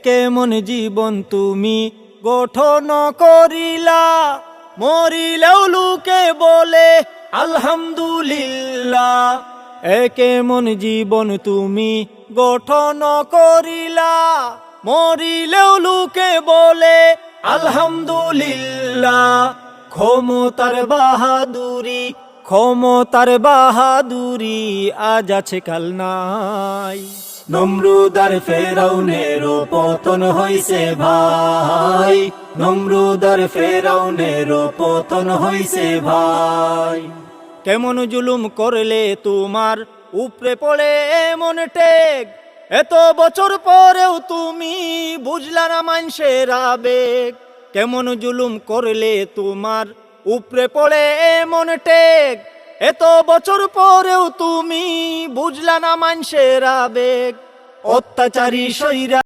কেমন জীবন তুমি গঠন করিলা, মরিলেও লোকে বলে আলহামদুলিল্লাহ। কেমন জীবন তুমি গঠন করিলা, মরিলেও লোকে বলে আলহামদুলিল্লাহ। ক্ষমতার বাহাদুরি, ক্ষমতার বাহাদুরি আজ আছে কাল নাই। নমরুদ আর ফেরাউনের পতন হইছে ভাই, নমরুদ আর ফেরাউনের পতন হইছে ভাই। কেমন জুলুম করলে তোমার উপরে পড়ে এমন টেক, এত বছর পরেও তুমি বুঝলা না মানুষের আবেগ। কেমন জুলুম করলে তোমার উপরে পড়ে এমন টেক, এত বছর পরেও তুমি বুঝলা না মানুষের আবেগ। অত্যাচারী সৈরা